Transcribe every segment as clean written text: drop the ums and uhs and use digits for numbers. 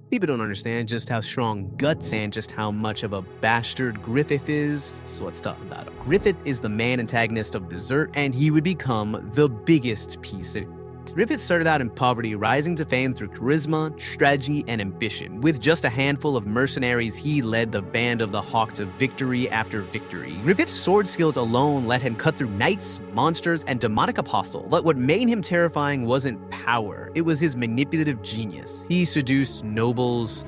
People don't understand just how strong Guts and just how much of a bastard Griffith is, so let's talk about him. Griffith is the main antagonist of Berserk, and he would become the biggest piece of Griffith started out in poverty, rising to fame through charisma, strategy, and ambition. With just a handful of mercenaries, he led the Band of the Hawk to victory after victory. Griffith's sword skills alone let him cut through knights, monsters, and demonic apostles. But what made him terrifying wasn't power, it was his manipulative genius. He seduced nobles,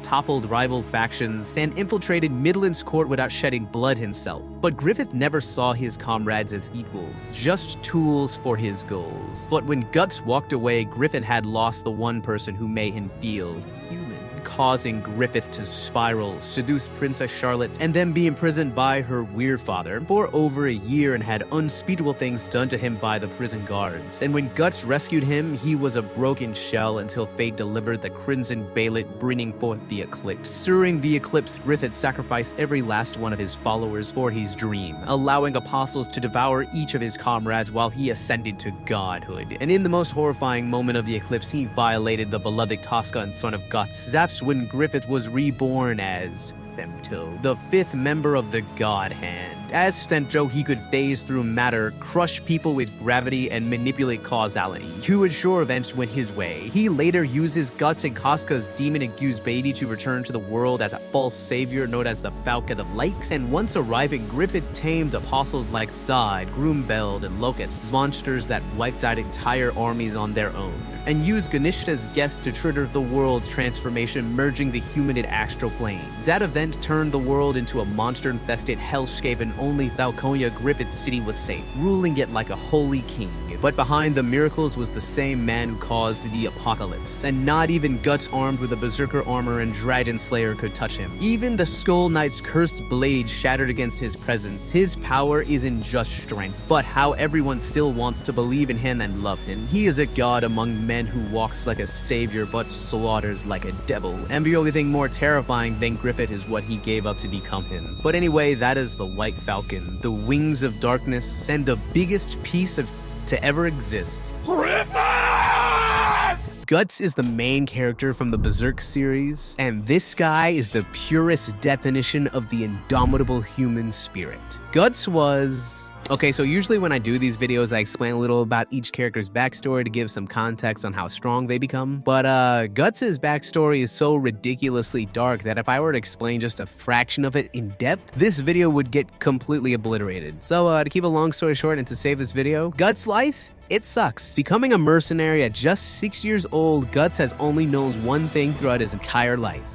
toppled rival factions, and infiltrated Midland's court without shedding blood himself. But Griffith never saw his comrades as equals, just tools for his goals. But when Guts walked away, Griffith had lost the one person who made him feel human, causing Griffith to spiral, seduce Princess Charlotte, and then be imprisoned by her weird father for over a year and had unspeakable things done to him by the prison guards. And when Guts rescued him, he was a broken shell until fate delivered the Crimson Ballet, bringing forth the Eclipse. During the Eclipse, Griffith sacrificed every last one of his followers for his dream, allowing apostles to devour each of his comrades while he ascended to godhood. And in the most horrifying moment of the Eclipse, he violated the beloved Tosca in front of Guts. That's when Griffith was reborn as Femto, the fifth member of the God Hand. As Femto, he could phase through matter, crush people with gravity, and manipulate causality. He would ensure events went his way. He later uses Guts and Casca's demon-infused baby to return to the world as a false savior known as the Falcon of Light. And once arriving, Griffith tamed apostles like Zod, Groombeld, and Locusts, monsters that wiped out entire armies on their own, and used Ganishta's guest to trigger the world transformation, merging the human and astral planes. That event turned the world into a monster-infested hellscape, and only Falconia, Griffith's city, was safe, ruling it like a holy king. But behind the miracles was the same man who caused the apocalypse, and not even Guts armed with a berserker armor and Dragon Slayer could touch him. Even the Skull Knight's cursed blade shattered against his presence. His power isn't just strength, but how everyone still wants to believe in him and love him. He is a god among men who walks like a savior but slaughters like a devil. And the only thing more terrifying than Griffith is what he gave up to become him. But anyway, that is the White Falcon, the wings of darkness, and the biggest piece of to ever exist. Griffith! Guts is the main character from the Berserk series, and this guy is the purest definition of the indomitable human spirit. Guts was... Okay, so usually when I do these videos, I explain a little about each character's backstory to give some context on how strong they become. But Guts' backstory is so ridiculously dark that if I were to explain just a fraction of it in depth, this video would get completely obliterated. So to keep a long story short and to save this video, Guts' life? It sucks. Becoming a mercenary at just 6 years old, Guts has only known one thing throughout his entire life: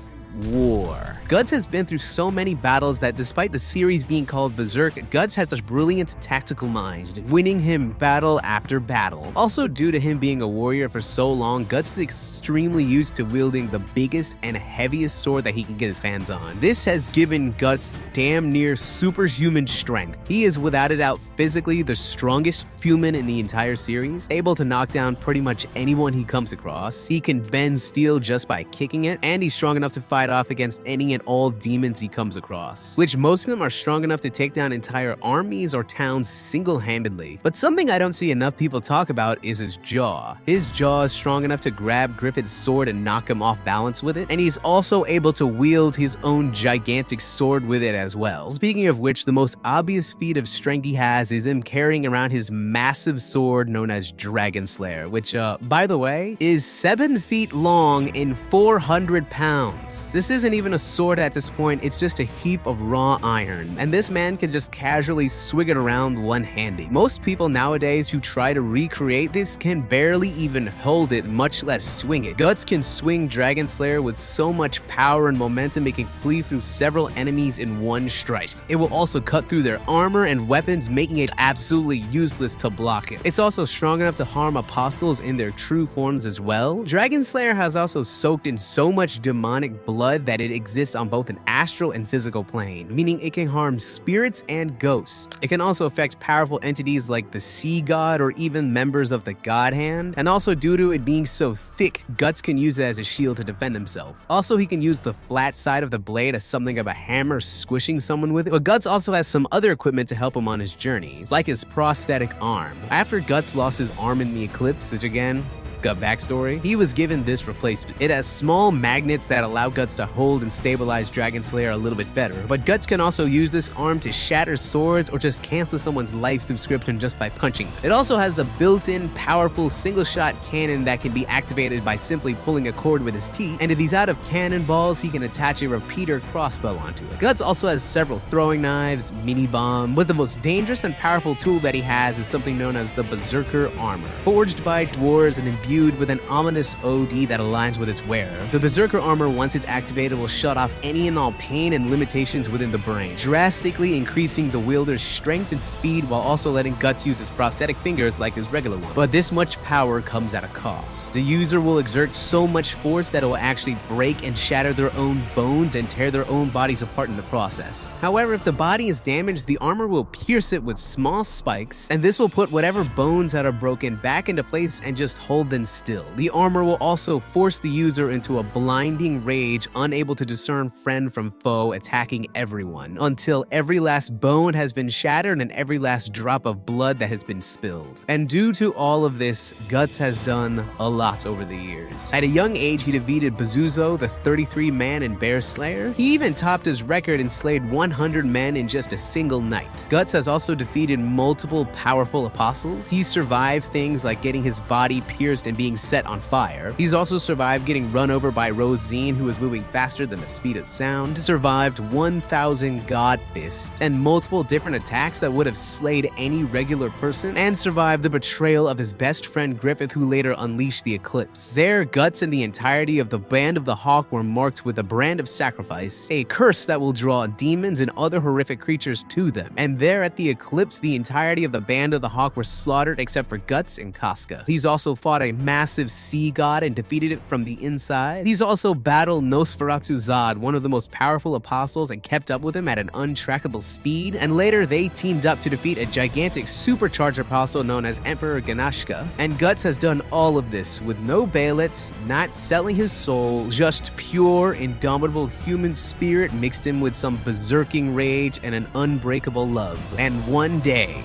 war. Guts has been through so many battles that despite the series being called Berserk, Guts has a brilliant tactical mind, winning him battle after battle. Also, due to him being a warrior for so long, Guts is extremely used to wielding the biggest and heaviest sword that he can get his hands on. This has given Guts damn near superhuman strength. He is without a doubt physically the strongest human in the entire series, able to knock down pretty much anyone he comes across. He can bend steel just by kicking it, and he's strong enough to fight off against any and all demons he comes across, which most of them are strong enough to take down entire armies or towns single-handedly. But something I don't see enough people talk about is his jaw. His jaw is strong enough to grab Griffith's sword and knock him off balance with it, and he's also able to wield his own gigantic sword with it as well. Speaking of which, the most obvious feat of strength he has is him carrying around his massive sword known as Dragon Slayer, which, by the way, is 7 feet long and 400 pounds. This isn't even a sword at this point, it's just a heap of raw iron, and this man can just casually swing it around one-handed. Most people nowadays who try to recreate this can barely even hold it, much less swing it. Guts can swing Dragon Slayer with so much power and momentum it can cleave through several enemies in one strike. It will also cut through their armor and weapons, making it absolutely useless to block it. It's also strong enough to harm apostles in their true forms as well. Dragon Slayer has also soaked in so much demonic blood that it exists on both an astral and physical plane, meaning it can harm spirits and ghosts. It can also affect powerful entities like the Sea God or even members of the God Hand, and also due to it being so thick, Guts can use it as a shield to defend himself. Also, he can use the flat side of the blade as something of a hammer squishing someone with it, but Guts also has some other equipment to help him on his journeys, like his prosthetic arm. After Guts lost his arm in the Eclipse, which again, gut backstory, he was given this replacement. It has small magnets that allow Guts to hold and stabilize Dragon Slayer a little bit better, but Guts can also use this arm to shatter swords or just cancel someone's life subscription just by punching. It also has a built-in powerful single-shot cannon that can be activated by simply pulling a cord with his teeth, and if he's out of cannonballs, he can attach a repeater crossbow onto it. Guts also has several throwing knives. Mini bomb was the most dangerous and powerful tool that he has is something known as the Berserker armor. Forged by dwarves and imbued with an ominous OD that aligns with its wearer, the Berserker armor, once it's activated, will shut off any and all pain and limitations within the brain, drastically increasing the wielder's strength and speed while also letting Guts use his prosthetic fingers like his regular one. But this much power comes at a cost. The user will exert so much force that it will actually break and shatter their own bones and tear their own bodies apart in the process. However, if the body is damaged, the armor will pierce it with small spikes, and this will put whatever bones that are broken back into place and just hold them still. The armor will also force the user into a blinding rage, unable to discern friend from foe, attacking everyone, until every last bone has been shattered and every last drop of blood that has been spilled. And due to all of this, Guts has done a lot over the years. At a young age, he defeated Bezuzo, the 33-man and Bear Slayer. He even topped his record and slayed 100 men in just a single night. Guts has also defeated multiple powerful apostles. He's survived things like getting his body pierced and being set on fire. He's also survived getting run over by Rosine, who was moving faster than the speed of sound, survived 1,000 God Fists and multiple different attacks that would have slayed any regular person, and survived the betrayal of his best friend Griffith, who later unleashed the Eclipse. There, Guts and the entirety of the Band of the Hawk were marked with a brand of sacrifice, a curse that will draw demons and other horrific creatures to them. And there at the Eclipse, the entirety of the Band of the Hawk were slaughtered except for Guts and Casca. He's also fought a massive sea god and defeated it from the inside. He's also battled Nosferatu Zod, one of the most powerful apostles, and kept up with him at an untrackable speed. And later, they teamed up to defeat a gigantic supercharged apostle known as Emperor Ganashka. And Guts has done all of this with no bailets, not selling his soul, just pure, indomitable human spirit mixed in with some berserking rage and an unbreakable love. And one day,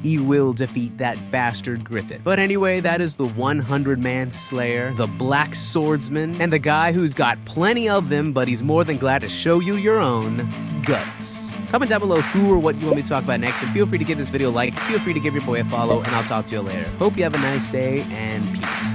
he will defeat that bastard Griffith. But anyway, that is the 100-man slayer, the Black Swordsman, and the guy who's got plenty of them, but he's more than glad to show you your own, Guts. Comment down below who or what you want me to talk about next, and feel free to give this video a like, feel free to give your boy a follow, and I'll talk to you later. Hope you have a nice day, and peace.